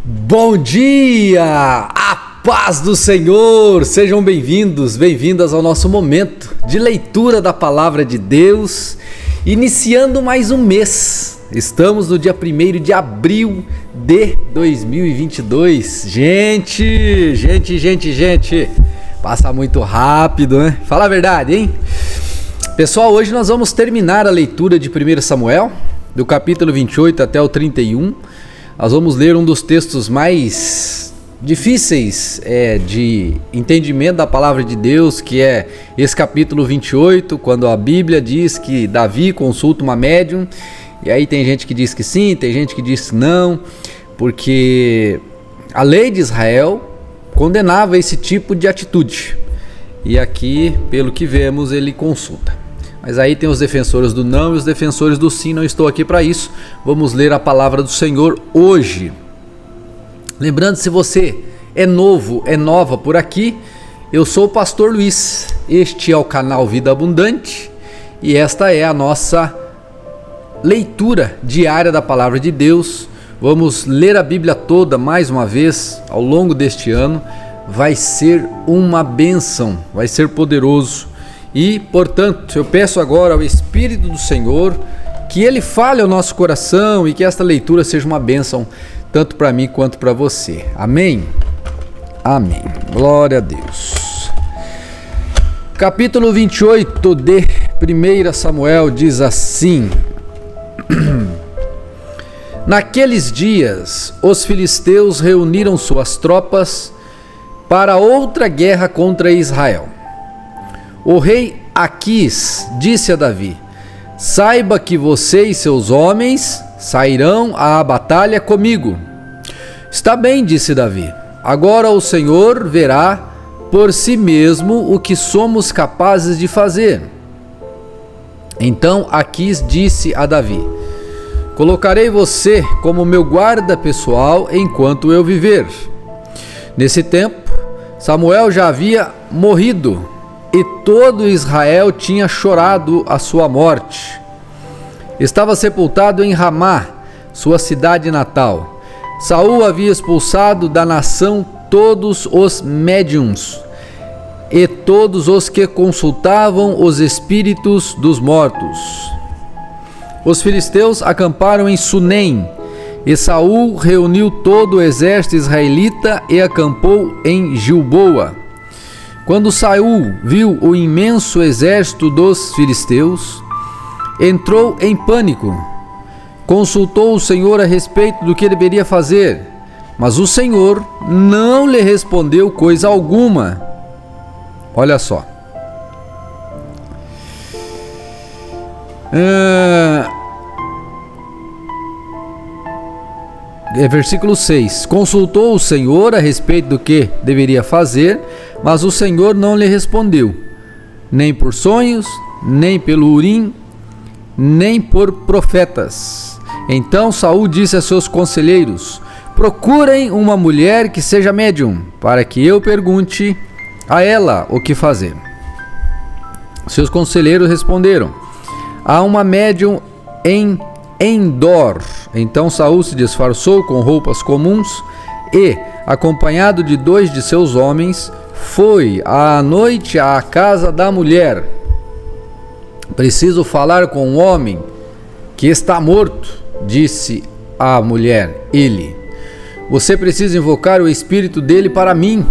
Bom dia! A paz do Senhor! Sejam bem-vindos, bem-vindas ao nosso momento de leitura da Palavra de Deus, iniciando mais um mês. Estamos no dia 1º de abril de 2022. Gente! Passa muito rápido, né? Fala a verdade, hein? Pessoal, hoje nós vamos terminar a leitura de 1 Samuel, do capítulo 28 até o 31. Nós vamos ler um dos textos mais difíceis de entendimento da palavra de Deus, que é esse capítulo 28, quando a Bíblia diz que Davi consulta uma médium, e aí tem gente que diz que sim, tem gente que diz que não, porque a lei de Israel condenava esse tipo de atitude, e aqui, pelo que vemos, ele consulta. Mas aí tem os defensores do não e os defensores do sim, não estou aqui para isso. Vamos ler a palavra do Senhor hoje. Lembrando, se você é novo, é nova por aqui, eu sou o pastor Luiz, este é o canal Vida Abundante e esta é a nossa leitura diária da palavra de Deus. Vamos ler a Bíblia toda mais uma vez ao longo deste ano. Vai ser uma bênção, vai ser poderoso. E, portanto, eu peço agora ao Espírito do Senhor que Ele fale ao nosso coração e que esta leitura seja uma bênção tanto para mim quanto para você. Amém? Amém. Glória a Deus. Capítulo 28 de 1 Samuel diz assim: Naqueles dias, os filisteus reuniram suas tropas para outra guerra contra Israel. O rei Aquis disse a Davi: Saiba que você e seus homens sairão à batalha comigo. Está bem, disse Davi. Agora o Senhor verá por si mesmo o que somos capazes de fazer. Então Aquis disse a Davi: Colocarei você como meu guarda pessoal enquanto eu viver. Nesse tempo, Samuel já havia morrido e todo Israel tinha chorado a sua morte. Estava sepultado em Ramá, sua cidade natal. Saul havia expulsado da nação todos os médiuns e todos os que consultavam os espíritos dos mortos. Os filisteus acamparam em Sunem, e Saul reuniu todo o exército israelita e acampou em Gilboa. Quando Saul viu o imenso exército dos filisteus, entrou em pânico. Consultou o Senhor a respeito do que deveria fazer, mas o Senhor não lhe respondeu coisa alguma. Olha só. Versículo 6. Consultou o Senhor a respeito do que deveria fazer, mas o Senhor não lhe respondeu, nem por sonhos, nem pelo Urim, nem por profetas. Então Saul disse a seus conselheiros: Procurem uma mulher que seja médium, para que eu pergunte a ela o que fazer. Seus conselheiros responderam: Há uma médium em Endor. Então Saul se disfarçou com roupas comuns e, acompanhado de 2 de seus homens, foi à noite à casa da mulher. Preciso falar com um homem que está morto, disse a mulher. Ele: Você precisa invocar o espírito dele para mim.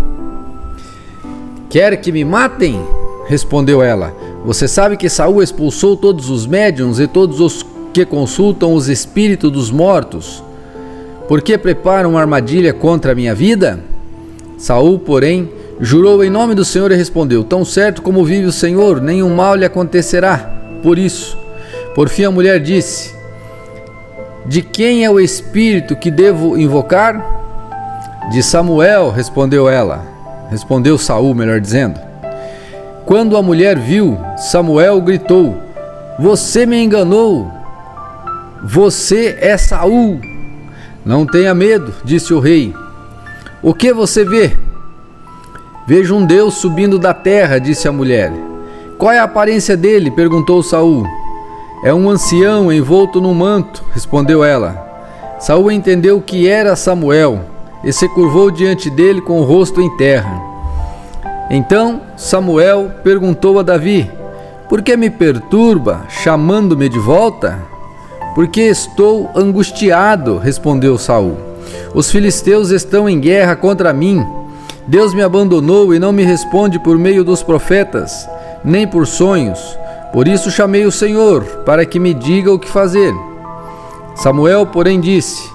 Quer que me matem? Respondeu ela. Você sabe que Saul expulsou todos os médiuns e todos os que consultam os espíritos dos mortos. Por que preparam uma armadilha contra a minha vida? Saul, porém, jurou em nome do Senhor e respondeu: Tão certo como vive o Senhor, nenhum mal lhe acontecerá. Por isso, por fim a mulher disse: De quem é o espírito que devo invocar? De Samuel, respondeu ela. Respondeu Saul, melhor dizendo. Quando a mulher viu, Samuel gritou: Você me enganou! Você é Saul! Não tenha medo, disse o rei. O que você vê? Vejo um Deus subindo da terra, disse a mulher. Qual é a aparência dele? Perguntou Saul. É um ancião envolto num manto, respondeu ela. Saul entendeu que era Samuel. e se curvou diante dele com o rosto em terra. Então Samuel perguntou a Davi: por que me perturba, chamando-me de volta? Porque estou angustiado, respondeu Saul. Os filisteus estão em guerra contra mim. Deus me abandonou e não me responde por meio dos profetas, nem por sonhos. Por isso chamei o Senhor, para que me diga o que fazer. Samuel, porém, disse: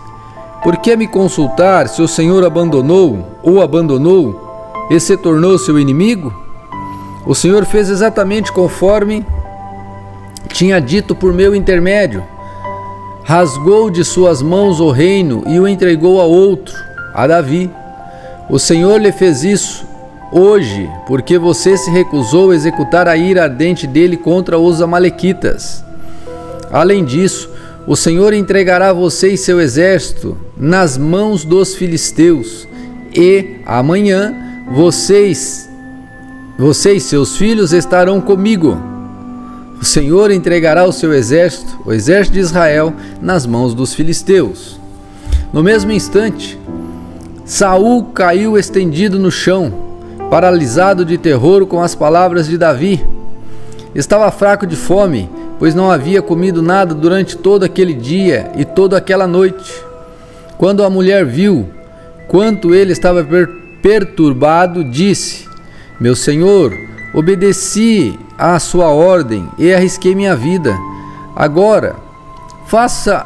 por que me consultar se o Senhor abandonou e se tornou seu inimigo? O Senhor fez exatamente conforme tinha dito por meu intermédio. Rasgou de suas mãos o reino e o entregou a outro, a Davi. O Senhor lhe fez isso hoje, porque você se recusou a executar a ira ardente dele contra os amalequitas. Além disso, o Senhor entregará você e seu exército nas mãos dos filisteus, e amanhã vocês e seus filhos estarão comigo. O Senhor entregará o seu exército, o exército de Israel, nas mãos dos filisteus. No mesmo instante, Saul caiu estendido no chão, paralisado de terror com as palavras de Davi. Estava fraco de fome, pois não havia comido nada durante todo aquele dia e toda aquela noite. Quando a mulher viu quanto ele estava perturbado, disse: meu senhor, obedeci à sua ordem e arrisquei minha vida. Agora, faça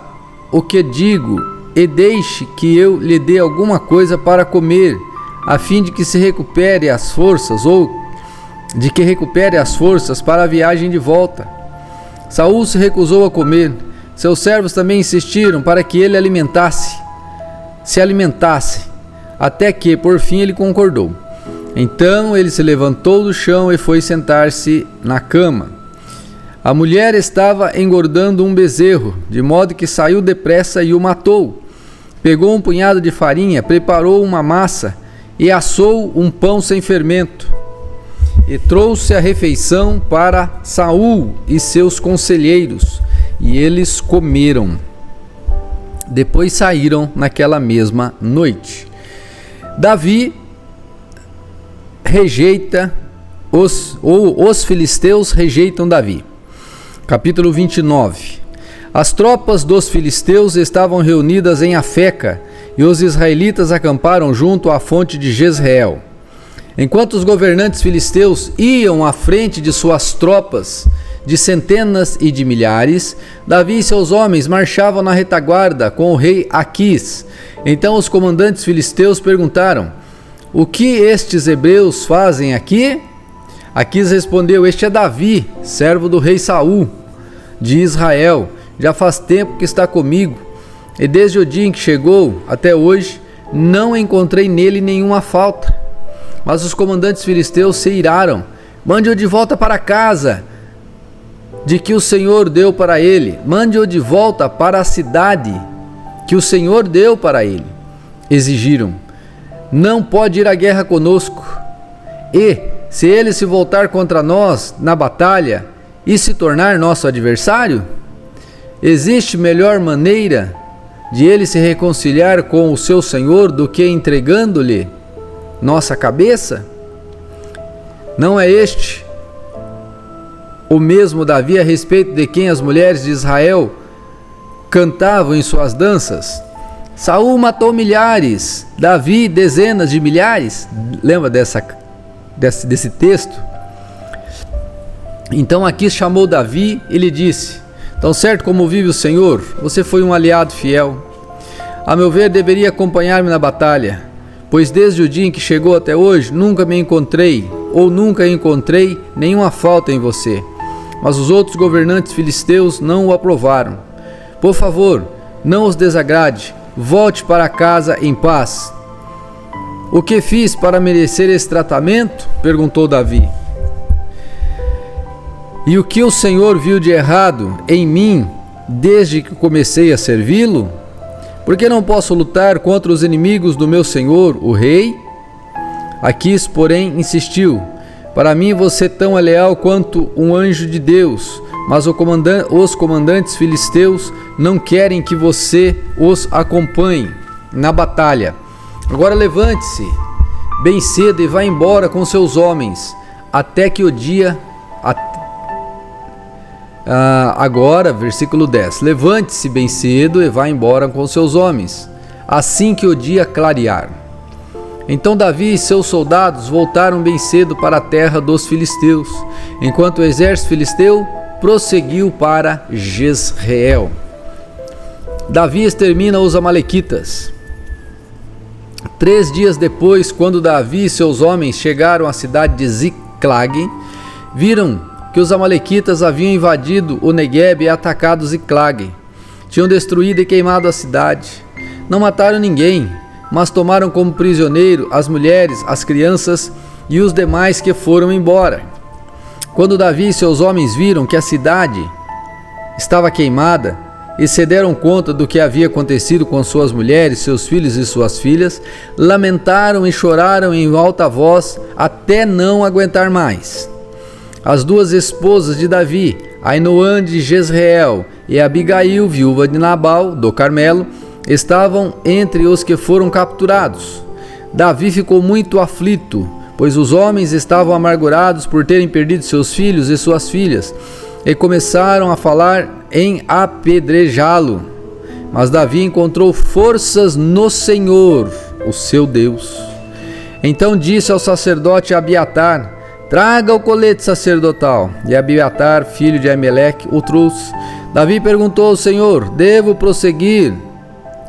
o que digo e deixe que eu lhe dê alguma coisa para comer, a fim de que se recupere as forças para a viagem de volta. Saul se recusou a comer. Seus servos também insistiram para que ele se alimentasse, até que, por fim, ele concordou. Então ele se levantou do chão e foi sentar-se na cama. A mulher estava engordando um bezerro, de modo que saiu depressa e o matou. Pegou um punhado de farinha, preparou uma massa e assou um pão sem fermento. E trouxe a refeição para Saul e seus conselheiros, e eles comeram. Depois saíram naquela mesma noite. Davi os filisteus rejeitam Davi. Capítulo 29. As tropas dos filisteus estavam reunidas em Afeca, e os israelitas acamparam junto à fonte de Jezreel. Enquanto os governantes filisteus iam à frente de suas tropas de centenas e de milhares, Davi e seus homens marchavam na retaguarda com o rei Aquis. Então os comandantes filisteus perguntaram: o que estes hebreus fazem aqui? Aquis respondeu: este é Davi, servo do rei Saul, de Israel. Já faz tempo que está comigo, e desde o dia em que chegou até hoje, não encontrei nele nenhuma falta. Mas os comandantes filisteus se iraram: mande-o de volta para casa, de que o Senhor deu para ele. Mande-o de volta para a cidade que o Senhor deu para ele. Exigiram: não pode ir à guerra conosco. E, se ele se voltar contra nós na batalha e se tornar nosso adversário, existe melhor maneira de ele se reconciliar com o seu Senhor do que entregando-lhe nossa cabeça? Não é este o mesmo Davi a respeito de quem as mulheres de Israel cantavam em suas danças? Saul matou milhares, Davi dezenas de milhares. Lembra desse texto? Então Aquis chamou Davi e lhe disse: tão certo como vive o Senhor, você foi um aliado fiel. A meu ver, deveria acompanhar-me na batalha, pois desde o dia em que chegou até hoje, nunca encontrei nenhuma falta em você. Mas os outros governantes filisteus não o aprovaram. Por favor, não os desagrade, volte para casa em paz. O que fiz para merecer esse tratamento? Perguntou Davi. E o que o Senhor viu de errado em mim desde que comecei a servi-lo? Por que não posso lutar contra os inimigos do meu senhor, o rei? Aquis, porém, insistiu: para mim você é tão leal quanto um anjo de Deus, mas os comandantes filisteus não querem que você os acompanhe na batalha. Agora levante-se bem cedo e vá embora com seus homens, até que o dia... Agora, versículo 10. Levante-se bem cedo e vá embora com seus homens, assim que o dia clarear. Então Davi e seus soldados voltaram bem cedo para a terra dos filisteus, enquanto o exército filisteu prosseguiu para Jezreel. Davi extermina os amalequitas. 3 dias depois, quando Davi e seus homens chegaram à cidade de Ziclag, viram que os amalequitas haviam invadido o Neguebe e atacado Ziclag. Tinham destruído e queimado a cidade. Não mataram ninguém, mas tomaram como prisioneiro as mulheres, as crianças e os demais que foram embora. Quando Davi e seus homens viram que a cidade estava queimada e se deram conta do que havia acontecido com suas mulheres, seus filhos e suas filhas, lamentaram e choraram em alta voz até não aguentar mais. As 2 esposas de Davi, Ainoã de Jezreel e Abigail, viúva de Nabal, do Carmelo, estavam entre os que foram capturados. Davi ficou muito aflito, pois os homens estavam amargurados por terem perdido seus filhos e suas filhas, e começaram a falar em apedrejá-lo. Mas Davi encontrou forças no Senhor, o seu Deus. Então disse ao sacerdote Abiatar: traga o colete sacerdotal. E Abiatar, filho de Aimeleque, o trouxe. Davi perguntou ao Senhor: devo prosseguir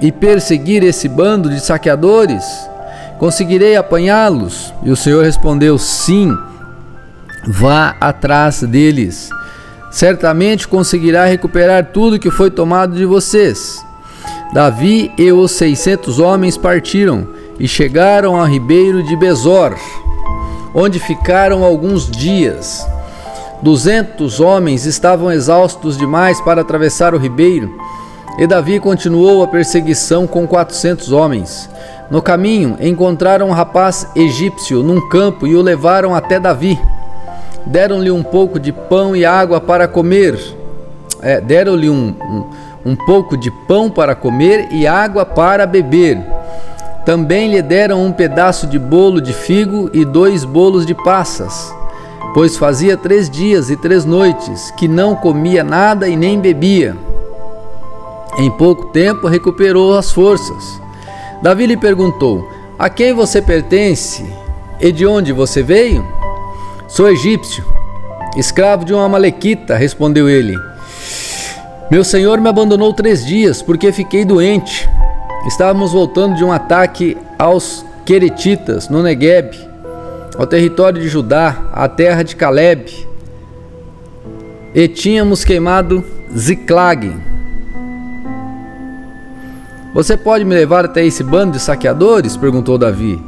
e perseguir esse bando de saqueadores? Conseguirei apanhá-los? E o Senhor respondeu: sim, vá atrás deles. Certamente conseguirá recuperar tudo que foi tomado de vocês. Davi e os 600 homens partiram e chegaram ao ribeiro de Besor, onde ficaram alguns dias. 200 homens estavam exaustos demais para atravessar o ribeiro, e Davi continuou a perseguição com 400 homens. No caminho, encontraram um rapaz egípcio num campo e o levaram até Davi. Deram-lhe um pouco de pão e água para comer. Deram-lhe um pouco de pão para comer e água para beber. Também lhe deram um pedaço de bolo de figo e 2 bolos de passas, pois fazia 3 dias e 3 noites que não comia nada e nem bebia. Em pouco tempo recuperou as forças. Davi lhe perguntou: a quem você pertence e de onde você veio? Sou egípcio, escravo de um amalequita, respondeu ele. Meu senhor me abandonou 3 dias porque fiquei doente. Estávamos voltando de um ataque aos queretitas no Neguebe, ao território de Judá, à terra de Caleb, e tínhamos queimado Ziclag. Você pode me levar até esse bando de saqueadores? Perguntou Davi.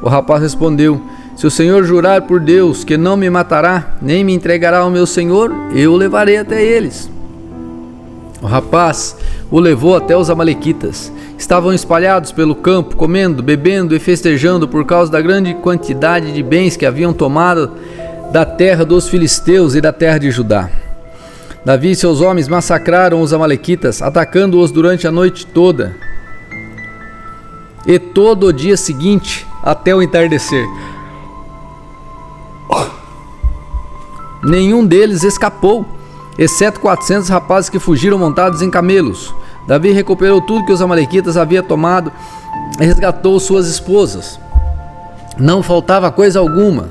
O rapaz respondeu: se o Senhor jurar por Deus que não me matará, nem me entregará ao meu senhor, eu o levarei até eles. O rapaz o levou até os amalequitas. Estavam espalhados pelo campo, comendo, bebendo e festejando por causa da grande quantidade de bens que haviam tomado da terra dos filisteus e da terra de Judá. Davi e seus homens massacraram os amalequitas, atacando-os durante a noite toda e todo o dia seguinte até o entardecer. Nenhum deles escapou, exceto 400 rapazes que fugiram montados em camelos. Davi recuperou tudo que os amalequitas haviam tomado e resgatou suas esposas. Não faltava coisa alguma,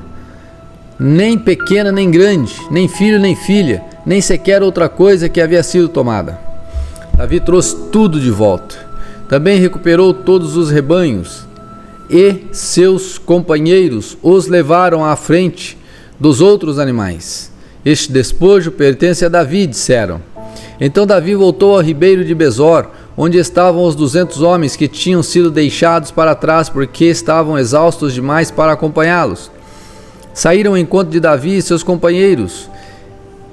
nem pequena nem grande, nem filho nem filha, nem sequer outra coisa que havia sido tomada. Davi trouxe tudo de volta. Também recuperou todos os rebanhos, e seus companheiros os levaram à frente dos outros animais. Este despojo pertence a Davi, disseram. Então Davi voltou ao ribeiro de Besor, onde estavam os 200 homens que tinham sido deixados para trás porque estavam exaustos demais para acompanhá-los. Saíram ao encontro de Davi e seus companheiros,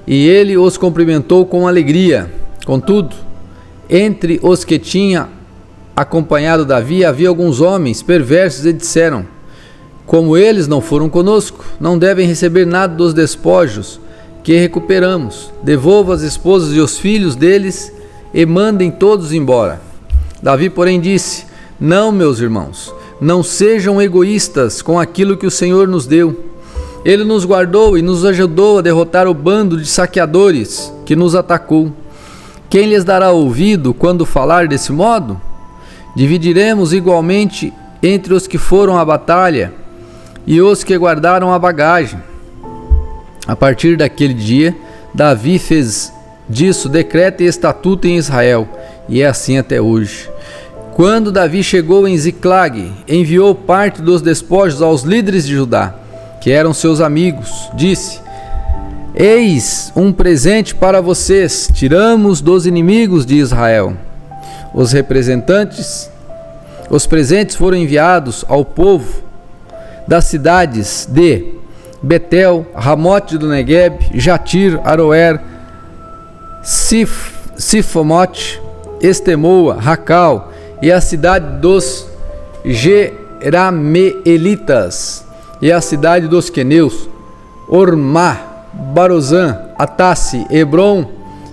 e ele os cumprimentou com alegria. Contudo, entre os que tinha acompanhado Davi havia alguns homens perversos e disseram: como eles não foram conosco, não devem receber nada dos despojos que recuperamos. Devolva as esposas e os filhos deles e mandem todos embora. Davi, porém, disse: Não, meus irmãos, não sejam egoístas com aquilo que o Senhor nos deu. Ele nos guardou e nos ajudou a derrotar o bando de saqueadores que nos atacou. Quem lhes dará ouvido quando falar desse modo? Dividiremos igualmente entre os que foram à batalha e os que guardaram a bagagem. A partir daquele dia, Davi fez disso decreto e estatuto em Israel, e é assim até hoje. Quando Davi chegou em Ziclag, enviou parte dos despojos aos líderes de Judá, que eram seus amigos. Disse: eis um presente para vocês, tiramos dos inimigos de Israel. Os presentes foram enviados ao povo das cidades de Betel, Ramote do Negueb, Jatir, Aroer, Sifomote, Estemoa, Racal e a cidade dos Jerameelitas e a cidade dos queneus, Ormá, Barozã, Atasse, Hebron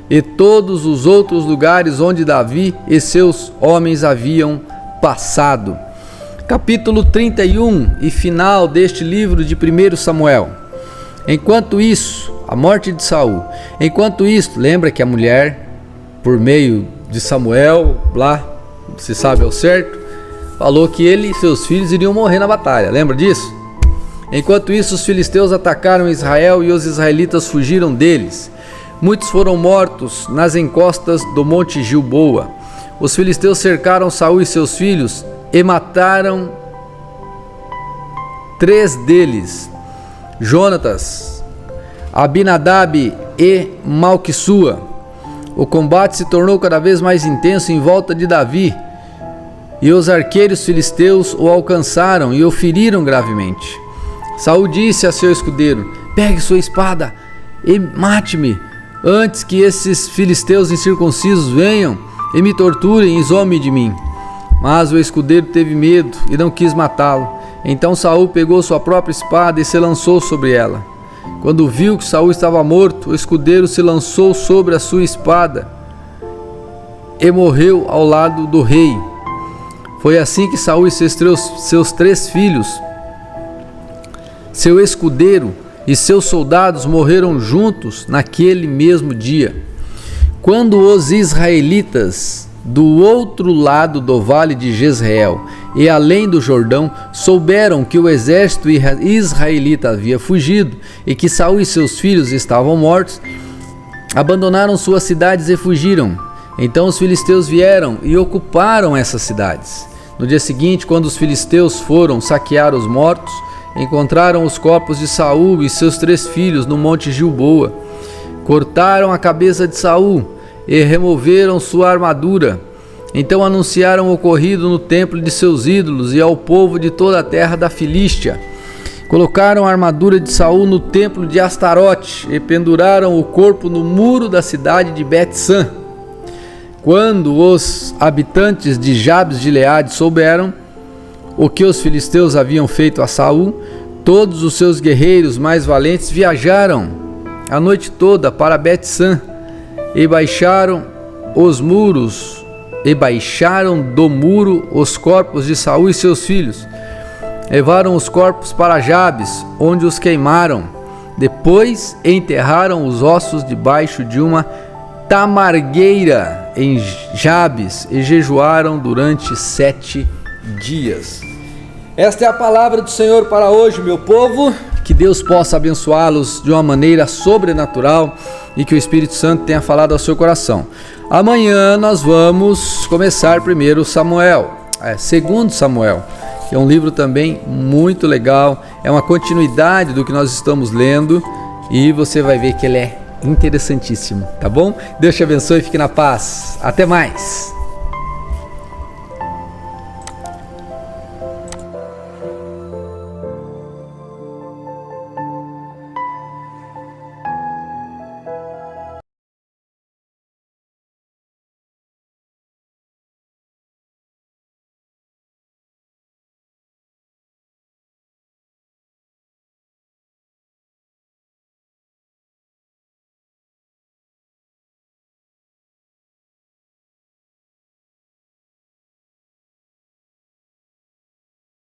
e todos os outros lugares onde Davi e seus homens haviam passado. Capítulo 31 e final deste livro de 1 Samuel. Enquanto isso, a morte de Saul. Enquanto isso, lembra que a mulher, por meio de Samuel, lá, se sabe ao certo, falou que ele e seus filhos iriam morrer na batalha. Lembra disso? Enquanto isso, os filisteus atacaram Israel e os israelitas fugiram deles. Muitos foram mortos nas encostas do monte Gilboa. Os filisteus cercaram Saul e seus filhos e mataram 3 deles: Jonatas, Abinadab e Malquissua. O combate se tornou cada vez mais intenso em volta de Davi, e os arqueiros filisteus o alcançaram e o feriram gravemente. Saul disse a seu escudeiro: pegue sua espada e mate-me, antes que esses filisteus incircuncisos venham e me torturem e zombem de mim. Mas o escudeiro teve medo e não quis matá-lo. Então Saul pegou sua própria espada e se lançou sobre ela. Quando viu que Saul estava morto, o escudeiro se lançou sobre a sua espada e morreu ao lado do rei. Foi assim que Saul e seus 3 filhos, seu escudeiro e seus soldados morreram juntos naquele mesmo dia. Quando os israelitas do outro lado do vale de Jezreel e além do Jordão souberam que o exército israelita havia fugido e que Saul e seus filhos estavam mortos, abandonaram suas cidades e fugiram. Então os filisteus vieram e ocuparam essas cidades. No dia seguinte, quando os filisteus foram saquear os mortos, encontraram os corpos de Saul e seus 3 filhos no monte Gilboa. Cortaram a cabeça de Saul e removeram sua armadura. Então anunciaram o ocorrido no templo de seus ídolos e ao povo de toda a terra da Filístia. Colocaram a armadura de Saul no templo de Astarote e penduraram o corpo no muro da cidade de Bet-San. Quando os habitantes de Jabes de Gileade souberam o que os filisteus haviam feito a Saul, todos os seus guerreiros mais valentes viajaram a noite toda para Bet-San e baixaram do muro os corpos de Saul e seus filhos. Levaram os corpos para Jabes, onde os queimaram. Depois enterraram os ossos debaixo de uma tamargueira em Jabes e jejuaram durante 7 dias. Esta é a palavra do Senhor para hoje, meu povo. Que Deus possa abençoá-los de uma maneira sobrenatural e que o Espírito Santo tenha falado ao seu coração. Amanhã nós vamos começar 2 Samuel, que é um livro também muito legal, é uma continuidade do que nós estamos lendo e você vai ver que ele é interessantíssimo, tá bom? Deus te abençoe e fique na paz. Até mais!